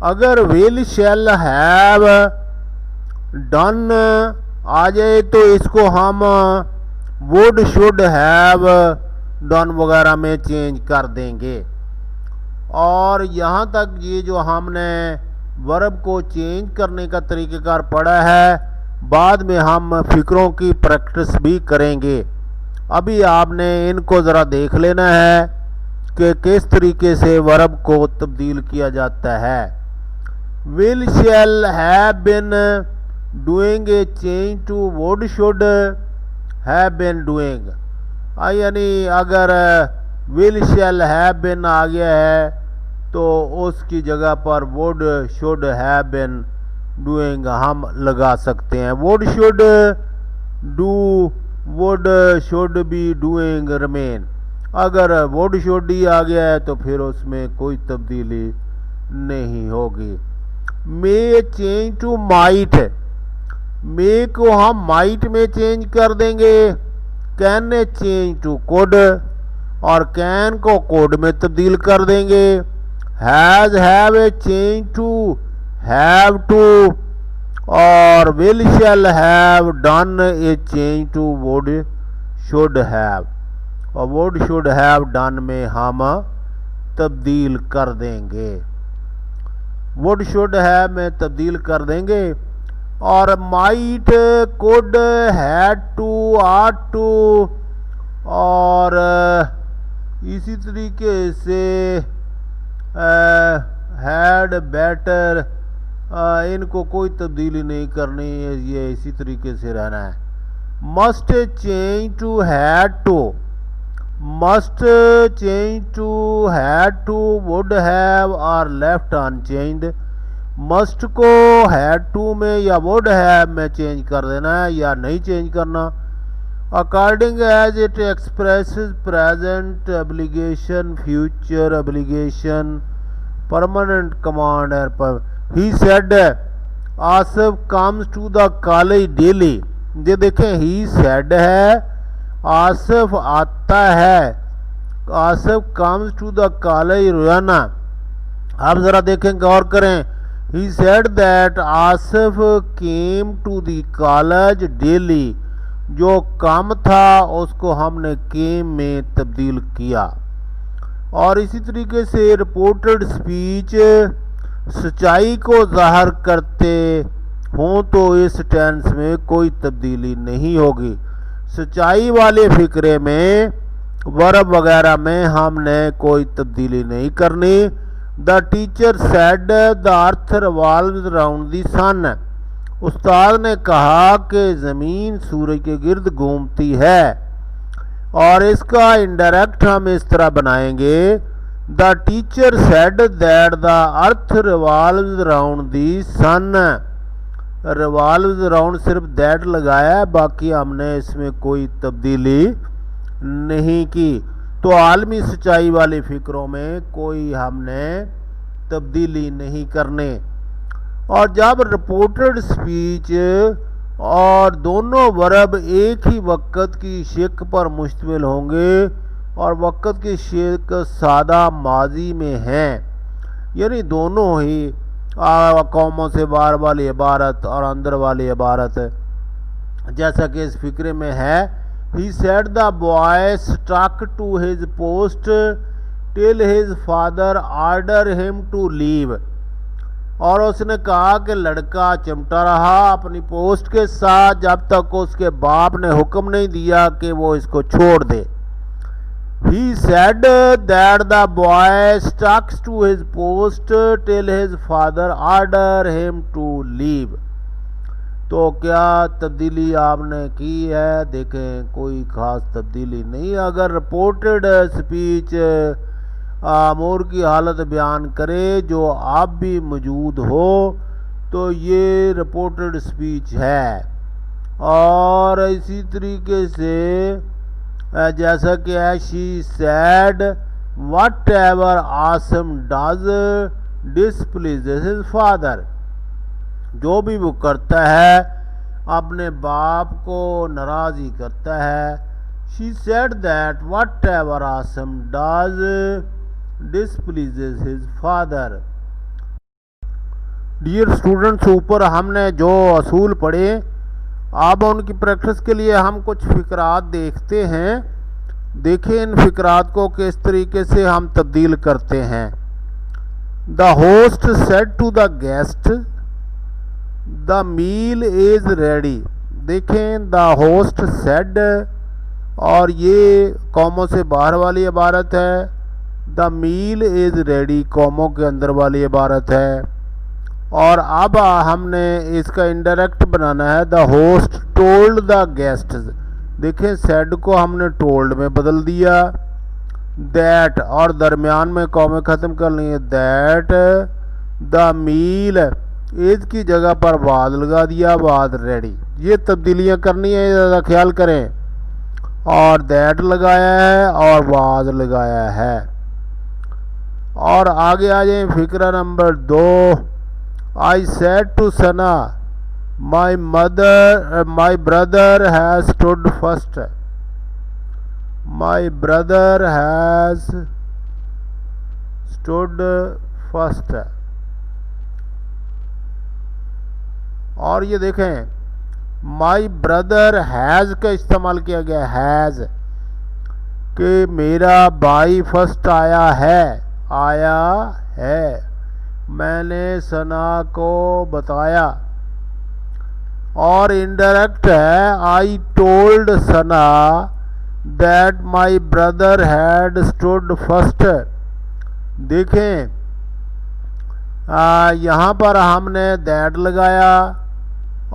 اگر will shall have done آ جائے تو اس کو ہم would should have done وغیرہ میں چینج کر دیں گے. اور یہاں تک یہ جو ہم نے ورب کو چینج کرنے کا طریقہ کار پڑھا ہے، بعد میں ہم فکروں کی پریکٹس بھی کریں گے. ابھی آپ نے ان کو ذرا دیکھ لینا ہے کہ کس طریقے سے ورب کو تبدیل کیا جاتا ہے. will shall have been doing a change to would should have been doing. یعنی اگر will shall have been آ گیا ہے تو اس کی جگہ پر would should have been doing ہم لگا سکتے ہیں. would should do would should be doing remain. اگر would should ہی آ گیا ہے تو پھر اس میں کوئی تبدیلی نہیں ہوگی. may change to might. may کو ہم might میں چینج کر دیں گے. can change to could اور can کو could میں تبدیل کر دیں گے. has have a change to have to اور will shall have done a change to would should have اور would should have done میں ہم تبدیل کر دیں گے. would should have میں تبدیل کر دیں گے. اور might could had to ought to اور اسی طریقے سے had better ان کو کوئی تبدیلی نہیں کرنی ہے، یہ اسی طریقے سے رہنا ہے. must change to had to must change to had to would have or left unchanged. must کو had to میں یا would have میں چینج کر دینا ہے یا نہیں چینج کرنا. according as it expresses present obligation, future obligation, permanent command and he said Asif comes to the college daily. یہ دیکھیں he said ہے آصف آتا ہے. Asif comes to the college روزانہ. آپ ذرا دیکھیں غور کریں. he said that Asif came to the college daily. جو کام تھا اس کو ہم نے came میں تبدیل کیا. اور اسی طریقے سے رپورٹڈ اسپیچ سچائی کو ظاہر کرتے ہوں تو اس ٹینس میں کوئی تبدیلی نہیں ہوگی. سچائی والے فقرے میں ورب وغیرہ میں ہم نے کوئی تبدیلی نہیں کرنی. The teacher said the earth revolves around the sun. استاد نے کہا کہ زمین سورج کے گرد گھومتی ہے. اور اس کا انڈائریکٹ ہم اس طرح بنائیں گے the teacher said that the earth revolves around the sun. Revolves around صرف دیٹ لگایا ہے، باقی ہم نے اس میں کوئی تبدیلی نہیں کی. تو عالمی سچائی والے فکروں میں کوئی ہم نے تبدیلی نہیں کرنے. اور جب رپورٹڈ اسپیچ اور دونوں ورب ایک ہی وقت کی شک پر مشتمل ہوں گے اور وقت کی شک سادہ ماضی میں ہیں، یعنی دونوں ہی قوموں سے باہر والی عبارت اور اندر والی عبارت، جیسا کہ اس فقرے میں ہے. he said the boy stuck to his post till his father ordered him to leave. اور اس نے کہا کہ لڑکا چمٹا رہا اپنی پوسٹ کے ساتھ جب تک اس کے باپ نے حکم نہیں دیا کہ وہ اس کو چھوڑ دے. he said that the boy stuck to his post till his father ordered him to leave. تو کیا تبدیلی آپ نے کی ہے؟ دیکھیں کوئی خاص تبدیلی نہیں. اگر رپورٹڈ اسپیچ امور کی حالت بیان کرے جو آپ بھی موجود ہو تو یہ رپورٹڈ اسپیچ ہے. اور اسی طریقے سے جیسا کہ she said whatever Asim does displeases his father. جو بھی وہ کرتا ہے اپنے باپ کو ناراض ہی کرتا ہے. she said that whatever Asim does displeases his father. Dear students, اوپر ہم نے جو اصول پڑھے اب ان کی پریکٹس کے لیے ہم کچھ فقرات دیکھتے ہیں. دیکھیں ان فقرات کو کس طریقے سے ہم تبدیل کرتے ہیں. The host said to the guest the mail is ready. دیکھیں دا ہوسٹ سیڈ اور یہ قوموں سے باہر والی عبارت ہے. دا میل از ریڈی قوموں کے اندر والی عبارت ہے. اور اب ہم نے اس کا انڈائریکٹ بنانا ہے. The host told the guest. دیکھیں سیڈ کو ہم نے ٹولڈ میں بدل دیا. دیٹ اور درمیان میں قومیں ختم کر لی ہیں. دیٹ دا میل از کی جگہ پر بعد لگا دیا, بعد ریڈی. یہ تبدیلیاں کرنی ہیں, ذرا خیال کریں. اور دیٹ لگایا ہے اور بعد لگایا ہے. اور آگے آ جائیں فقرہ number 2. I said to Sana, my brother has stood first. My brother has stood first. اور یہ دیکھیں my brother has کا استعمال کیا گیا, has, کہ میرا بھائی فرسٹ آیا ہے. میں نے ثنا کو بتایا. اور انڈائریکٹ ہے I told Sana that my brother had stood first. دیکھیں یہاں پر ہم نے that لگایا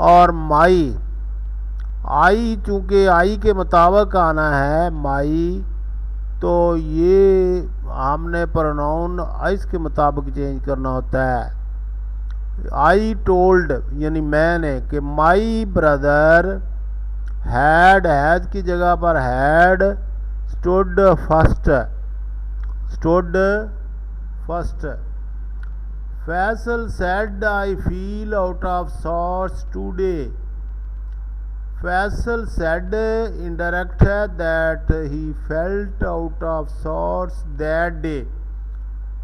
اور my. I چونکہ I کے مطابق آنا ہے my, تو یہ ہم نے پروناؤن اس کے مطابق چینج کرنا ہوتا ہے. I told یعنی میں نے, کہ my brother had, has کی جگہ پر had, stood first. Faisal said I feel out of sorts today. Faisal said indirect ہے that he felt out of sorts that day.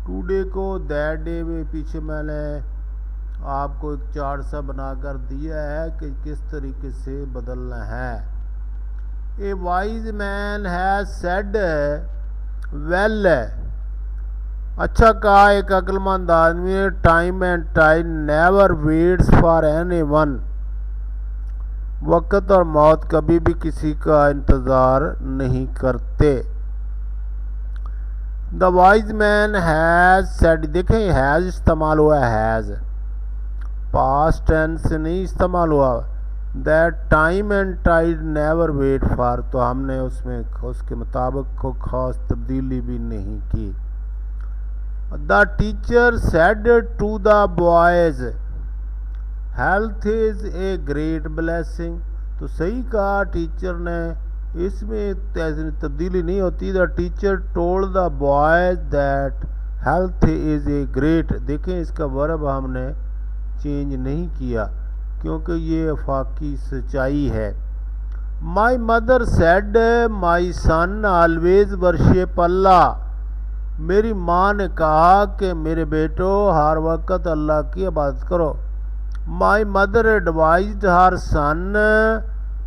today کو that day میں پیچھے میں نے آپ کو ایک چارٹ سا بنا کر دیا ہے کہ کس طریقے سے بدلنا ہے. A wise man has said well. اچھا کہا ایک عقل مند آدمی نے, time and tide never waits for anyone. وقت اور موت کبھی بھی کسی کا انتظار نہیں کرتے. The wise man has said. دیکھیں ہیز استعمال ہوا ہے, ہیز پاسٹ ٹینس نہیں استعمال ہوا. That time and tide never wait for, تو ہم نے اس میں اس کے مطابق کو خاص تبدیلی بھی نہیں کی. The teacher said to the boys health is a great blessing. تو صحیح کہا ٹیچر نے, اس میں تبدیلی نہیں ہوتی. The teacher told the boys that health is a great. دیکھیں اس کا ورب ہم نے چینج نہیں کیا کیونکہ یہ افاقی سچائی ہے. My mother said my son always worship Allah. میری ماں نے کہا کہ میرے بیٹو ہر وقت اللہ کی عبادت کرو. My mother advised her son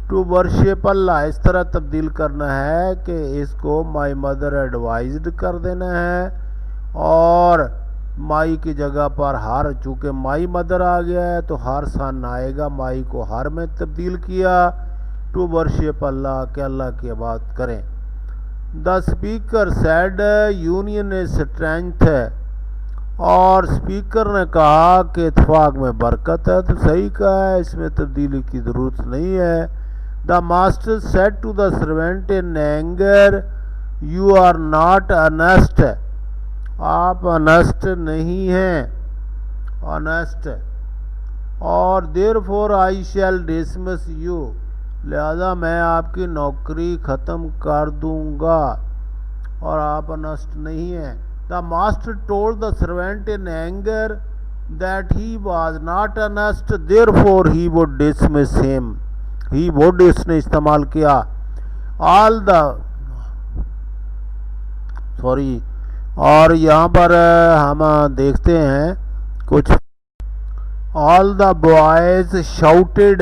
to worship اللہ. اس طرح تبدیل کرنا ہے کہ اس کو my mother advised کر دینا ہے اور my کی جگہ پر ہر, چونکہ my mother آ گیا ہے تو ہر son آئے گا. my کو ہر میں تبدیل کیا to worship اللہ, کہ اللہ کی عبادت کریں. The speaker said union is strength. اور اسپیکر نے کہا کہ اتفاق میں برکت ہے. تو صحیح کہا ہے, اس میں تبدیلی کی ضرورت نہیں ہے. The master said to the servant in anger you are not honest. آپ آنیسٹ نہیں ہیں, آنیسٹ. اور therefore I shall dismiss you, لہذا میں آپ کی نوکری ختم کر دوں گا, اور آپ آنیسٹ نہیں ہیں. The master told the servant in anger that he was not honest, therefore he would dismiss him. He would اس نے استعمال کیا. All the اور یہاں پر ہم دیکھتے ہیں کچھ All the boys shouted,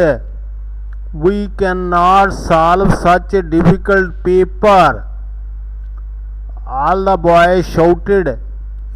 "We cannot solve such a difficult paper." All the boys shouted.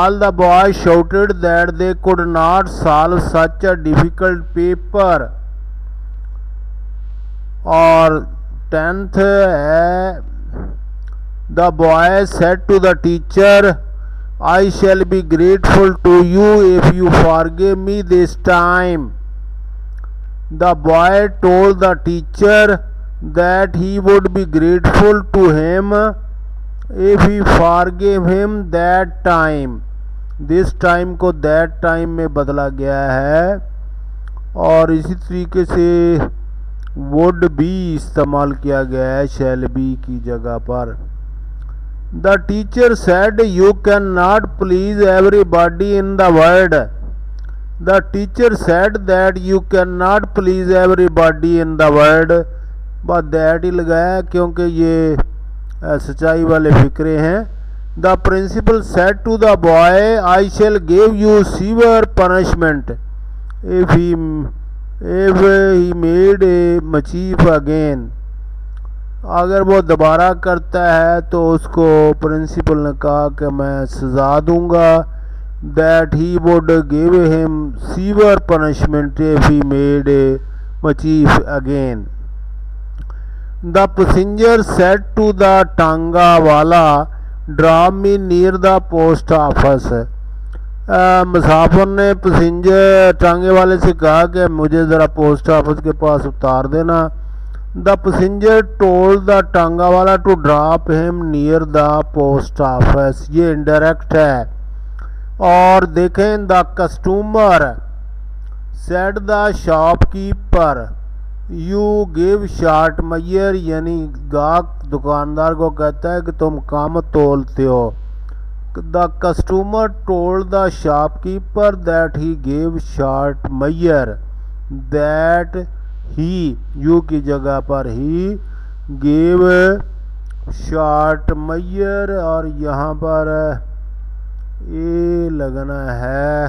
All the boys shouted that they could not solve such a difficult paper. اور 10th ہے, the boy said to the teacher, "I shall be grateful to you if you forgive me this time." The boy told the teacher that he would be grateful to him if he forgave him that time. This time کو that time میں بدلا گیا ہے. اور اسی طریقے سے would be استعمال کیا گیا ہے shall be کی جگہ پر. The teacher said, "You cannot please everybody in the world." The teacher said that you cannot please everybody in the world. بس that ہی لگایا کیونکہ یہ سچائی والے فکرے ہیں. The principal said to the boy, "I shall give you severe punishment if he made a mischief again." اگر وہ دوبارہ کرتا ہے تو اس کو پرنسپل نے کہا کہ میں سزا دوں گا. That he would give him severe punishment if he made a mischief again. The passenger said to the tanga wala, "Drop me near the post office." مسافر نے پسنجر ٹانگے والے سے کہا کہ مجھے ذرا پوسٹ آفس کے پاس اتار دینا. The passenger told the ٹانگا والا to drop him near the post office. یہ انڈائریکٹ ہے. اور دیکھیں the customer said the shopkeeper, "You give short measure." یعنی گاہک دکاندار کو کہتا ہے کہ تم کم تولتے ہو. The customer told the shopkeeper that he gave short measure. That he, you کی جگہ پر he gave short measure اور یہاں پر اے لگنا ہے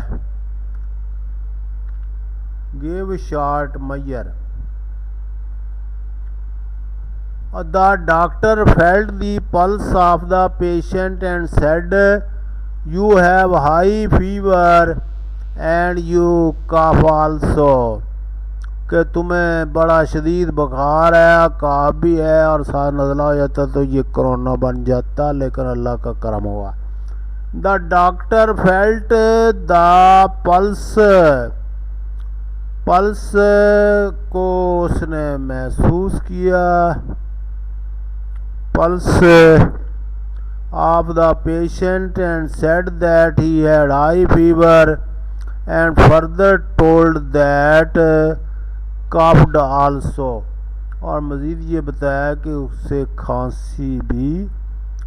gave short measure. The doctor felt the pulse of the patient and said, "You have high fever and you cough also." کہ تمہیں بڑا شدید بخار ہے, کاف بھی ہے اور ساتھ نزلہ ہو جاتا تو یہ کرونا بن جاتا, لیکن اللہ کا کرم ہوا. The doctor felt the pulse. Plus کو اس نے محسوس کیا. pulse of the patient and said that he had high fever and further told that coughed also. اور مزید یہ بتایا کہ اس سے کھانسی بھی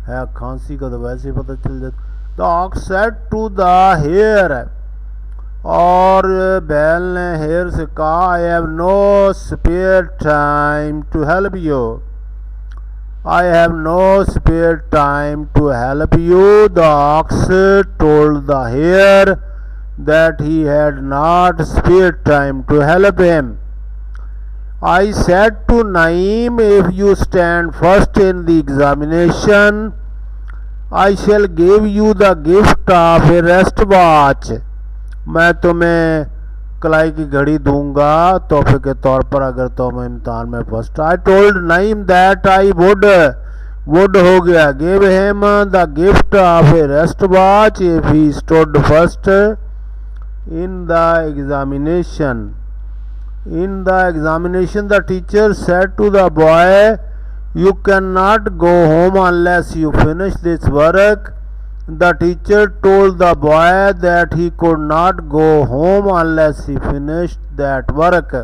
ہے. کھانسی کا تو ویسے پتہ چل جاتا. The ox said to the hare. اور بیل نے ہیر سے کہا, "I have no spare time to help you." I have no spare time to help you. The ox told the hare that he had not spare time to help him. I said to Naeem, "If you stand first in the examination, I shall give you the gift of a wristwatch." میں تمہیں کلائی کی گھڑی دوں گا تحفے کے طور پر اگر تم امتحان میں first. I told Naeem that I would ہو گیا. Gave him the gift of a wristwatch if he stood first in the examination. In the examination, the teacher said to the boy, "You cannot go home unless you finish this work." The teacher told the boy that he could not go home unless he finished that work.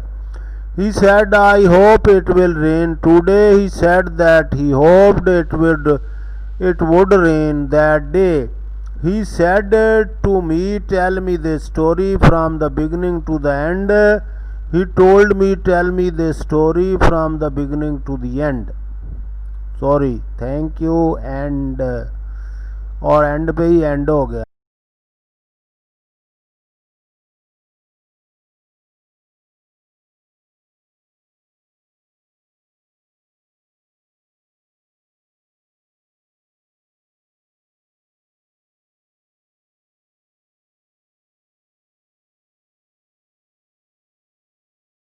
He said, "I hope it will rain today." He said that he hoped it would rain that day. He said to me, "Tell me this story from the beginning to the end." He told me, "Tell me this story from the beginning to the end." Sorry, thank you, and اور and پہ ہی and ہو گیا.